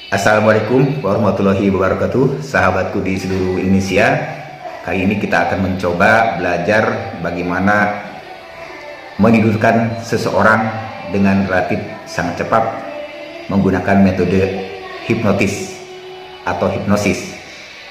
Assalamualaikum warahmatullahi wabarakatuh, sahabatku di seluruh Indonesia. Kali ini kita akan mencoba belajar bagaimana menidurkan seseorang dengan relatif sangat cepat menggunakan metode hipnotis atau hipnosis.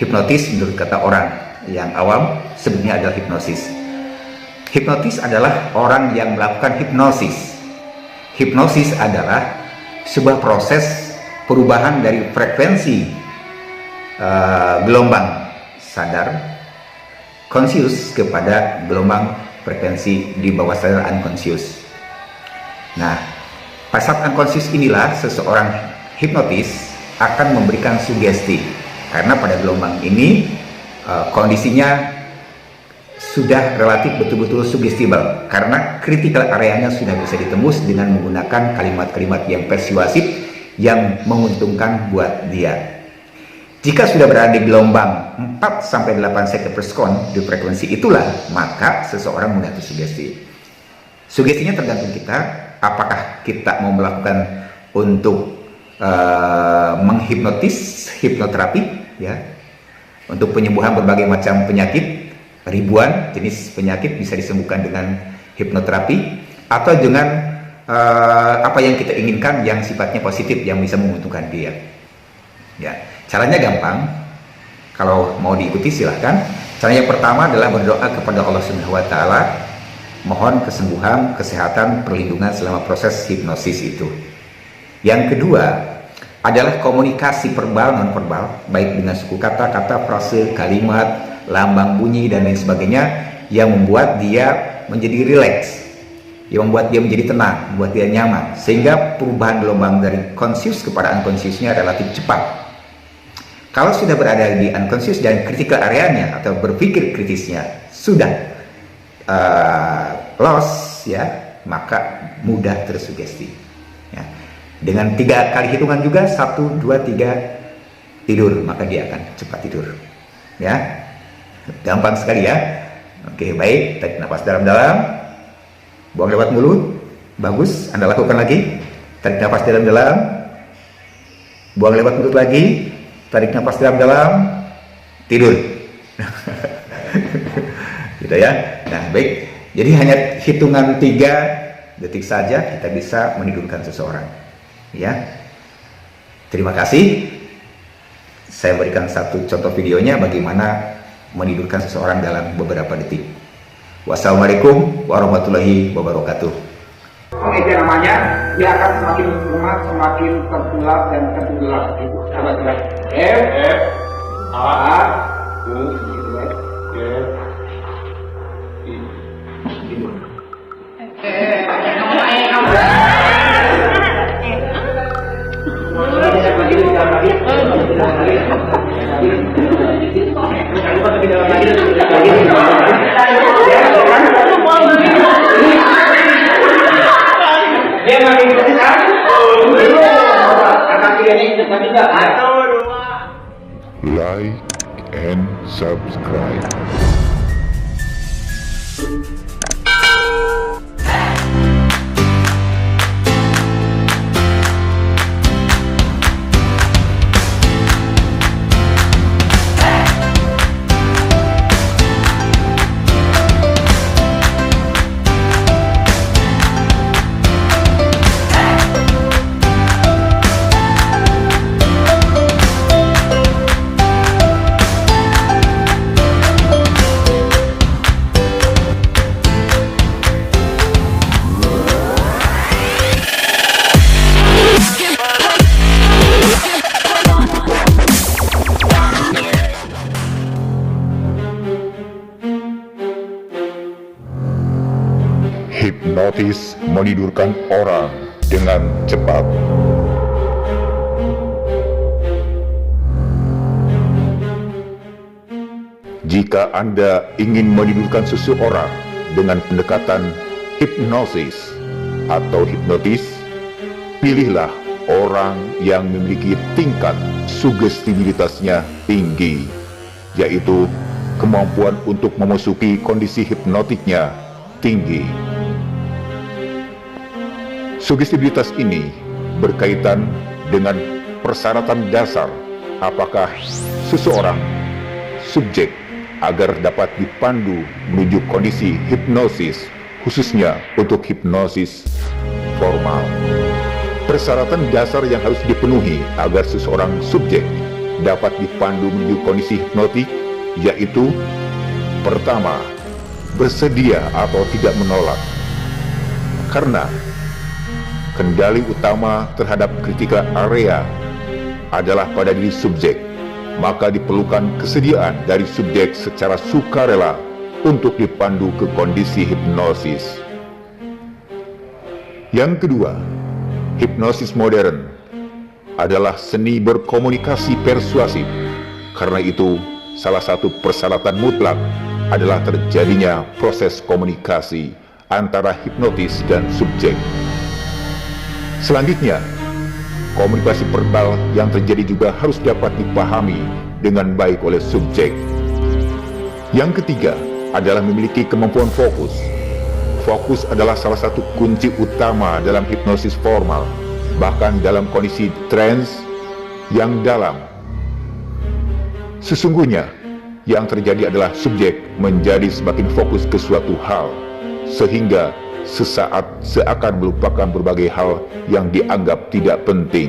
Hipnotis menurut kata orang yang awam sebetulnya adalah hipnosis. Hipnotis adalah orang yang melakukan hipnosis. Hipnosis adalah sebuah proses perubahan dari frekuensi gelombang sadar conscious kepada gelombang frekuensi di bawah sadar unconscious. Nah, pada saat unconscious inilah seseorang hipnotis akan memberikan sugesti, karena pada gelombang ini kondisinya sudah relatif betul-betul sugestible, karena critical areanya sudah bisa ditembus dengan menggunakan kalimat-kalimat yang persuasif yang menguntungkan buat dia. Jika sudah berada di gelombang 4-8 second per second di frekuensi itulah, maka seseorang mengganti sugesti. Sugestinya tergantung kita, apakah kita mau melakukan untuk menghipnotis, hipnoterapi ya, untuk penyembuhan berbagai macam penyakit, ribuan jenis penyakit bisa disembuhkan dengan hipnoterapi, atau dengan apa yang kita inginkan yang sifatnya positif yang bisa menguntungkan dia. Ya, caranya gampang. Kalau mau diikuti silahkan. Cara yang pertama adalah berdoa kepada Allah Subhanahu wa taala, mohon kesembuhan, kesehatan, perlindungan selama proses hipnosis itu. Yang kedua adalah komunikasi verbal non verbal, baik dengan suku kata-kata, frase, kalimat, lambang bunyi dan lain sebagainya yang membuat dia menjadi rileks, yang membuat dia menjadi tenang, membuat dia nyaman, sehingga perubahan gelombang dari conscious kepada unconsciousnya relatif cepat. Kalau sudah berada di unconscious dan critical areanya atau berpikir kritisnya sudah loss ya, maka mudah tersugesti ya. Dengan 3 kali hitungan juga, 1, 2, 3 tidur, maka dia akan cepat tidur ya. Gampang sekali ya. Oke, baik, tarik nafas dalam-dalam, buang lewat mulut. Bagus, Anda lakukan lagi. Tarik nafas dalam-dalam, buang lewat mulut lagi. Tarik nafas dalam-dalam, tidur. Gitu ya. Nah, baik. Jadi hanya hitungan 3 detik saja kita bisa menidurkan seseorang. Ya. Terima kasih. Saya berikan satu contoh videonya bagaimana menidurkan seseorang dalam beberapa detik. Wassalamualaikum warahmatullahi wabarakatuh. Itu namanya, dia akan semakin lemah, semakin tertulap dan tertulap. Coba. F A gitu ya. Like and subscribe. Hipnotis menidurkan orang dengan cepat. Jika Anda ingin menidurkan seseorang dengan pendekatan hipnosis atau hipnotis, pilihlah orang yang memiliki tingkat sugestibilitasnya tinggi, yaitu kemampuan untuk memasuki kondisi hipnotiknya tinggi. Sugestibilitas ini berkaitan dengan persyaratan dasar apakah seseorang subjek agar dapat dipandu menuju kondisi hipnosis, khususnya untuk hipnosis formal. Persyaratan dasar yang harus dipenuhi agar seseorang subjek dapat dipandu menuju kondisi hipnotik yaitu: pertama, bersedia atau tidak menolak. Karena kendali utama terhadap kritikal area adalah pada diri subjek, maka diperlukan kesediaan dari subjek secara sukarela untuk dipandu ke kondisi hipnosis. Yang kedua, hipnosis modern adalah seni berkomunikasi persuasif. Karena itu, salah satu persyaratan mutlak adalah terjadinya proses komunikasi antara hipnotis dan subjek. Selanjutnya, komunikasi verbal yang terjadi juga harus dapat dipahami dengan baik oleh subjek. Yang ketiga adalah memiliki kemampuan fokus. Fokus adalah salah satu kunci utama dalam hipnosis formal, bahkan dalam kondisi trance yang dalam. Sesungguhnya, yang terjadi adalah subjek menjadi semakin fokus ke suatu hal, sehingga sesaat seakan melupakan berbagai hal yang dianggap tidak penting.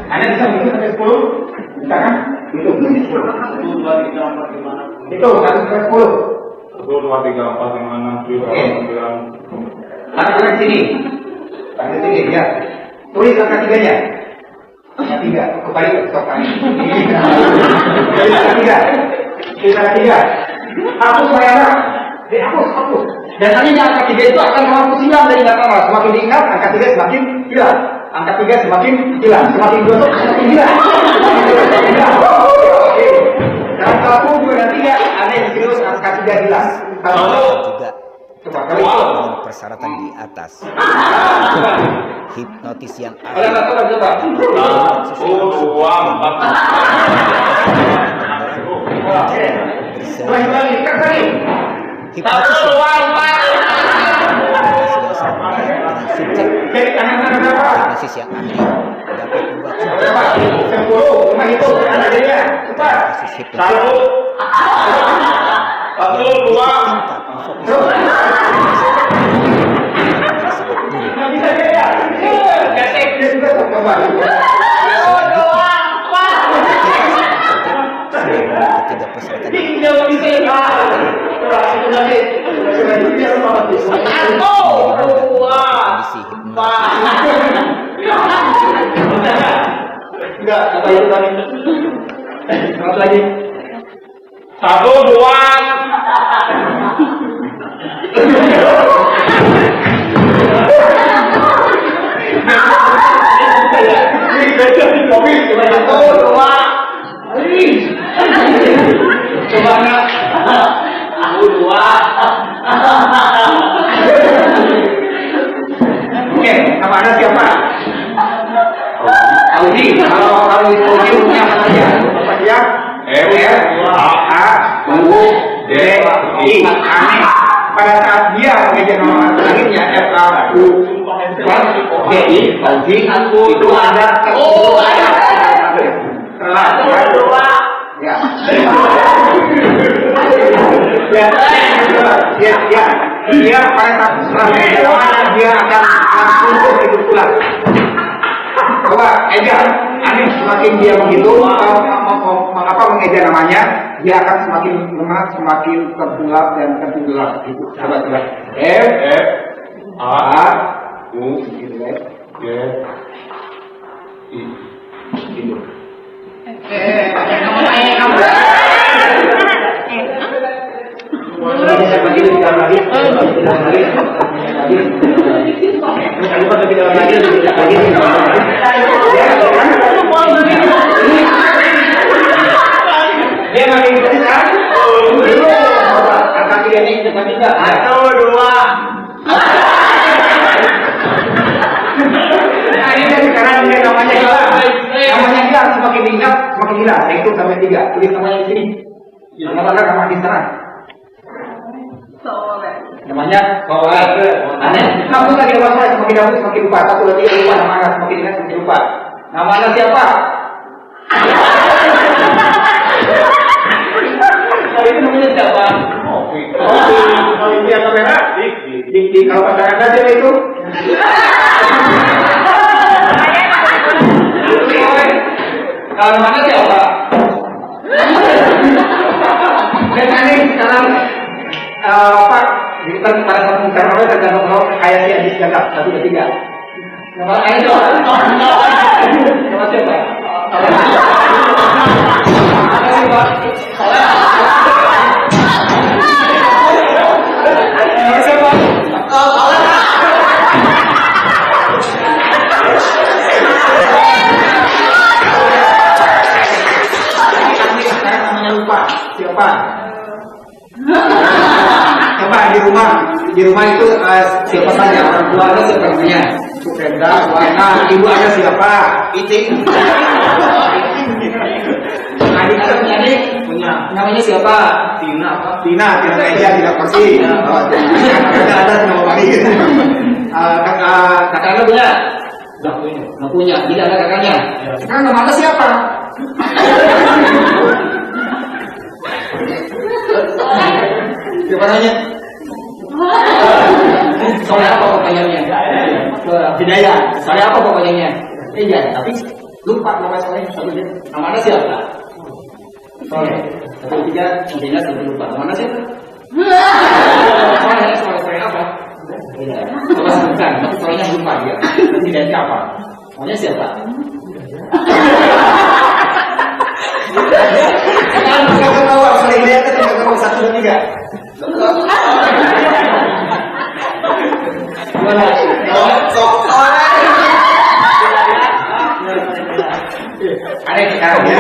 Anda bisa menghitung sampai 10? Bisa kan? Hitung. 1, 2, 3, 4, 5, 6. Itu 1 sampai 10. 1, 2, 3, 4, 5, 6, 7, 8, 9. Angkat ke sini. Angkat sini, ya. Tulis angka 3-nya. Angka 3. Kembali ke stok kami. Tulis angka 3. Tulis angka 3. Hapus bayar. Hapus. Biasanya yang angka 3 itu akan menghapus hilang dari ingatan. Semakin diingat, angka 3 semakin hilang. Angka 3 semakin hilang. Semakin ditutup, semakin hilang. Oke. Dalam 1, 2, dan 3, ada yang serius angka 3 hilang. Juga Coba kali dengan persyaratan di atas. Hipnotis yang ahli hipnosis yang ahli dapat membuat subjek kasus hipnotis ketiga persyaratan kondisi lagi. 1, 2. Oke, nama Anda siapa? Audi. Kalau Audi punya apa saja? Apa saja? D, I. Aneh. Pada saat dia mengejar nama selanjutnya Audi, itu ada dia pada saat selanjutnya dia akan langsung hidup pulang. Coba ejar, aneh semakin dia menghitung mengejar namanya, dia akan semakin lemah, semakin tertulap dan tertenggelam. Coba. F, A, U, G, I. Gitu. Dia makin besar. Angka 3 ini cepat juga. 1, 2. Nah, ini dari sekarang dia namanya hilang. Namanya hilang, semakin diingat semakin hilang. Saya hitung sampai 3. Tulis namanya di sini. Nama di sana. Nama Namanya bahwa aneh. Kamu lagi lupa, semakin lupa. Satu lagi lupa namanya, semakin ingat semakin lupa. Namanya siapa? Itu namanya siapa? Oh, ini yang kamera. Di kalau pasangan siapa itu? Kalau namanya siapa? Dan aneh sekarang apa? Kita pada saat menceritakan tergantung kalau kayak si Adis Gagap 1, 2, 3. Nama ayah siapa? Nama siapa? Siapa? Coba di rumah itu siapa saja orang tua ada siapa namanya? Sukrenda, Wana, ibu ada siapa? Iting. Adik ada punya adik? Punya. Namanya siapa? Tina. Tina aja tidak pasti. Kakak ada nama Wali. Kakak ada punya? Nggak punya. Tidak ada kakaknya. Sekarang nama ada siapa? Siapa nanya? Soalnya apa pertanyaannya? Hidayah. Soalnya apa pertanyaannya? Iya, tapi lupa nama soalnya. Namanya siapa? Soalnya 1, 3, tidak lupa. Namanya siapa? Soalnya apa? Iya. Bukan, tapi soalnya lupa dia. Tidak siapa? Namanya siapa? Kalau tahu saling lihat kan tidak tahu 1, 2, 3. Gimana? Ada sekarang ya.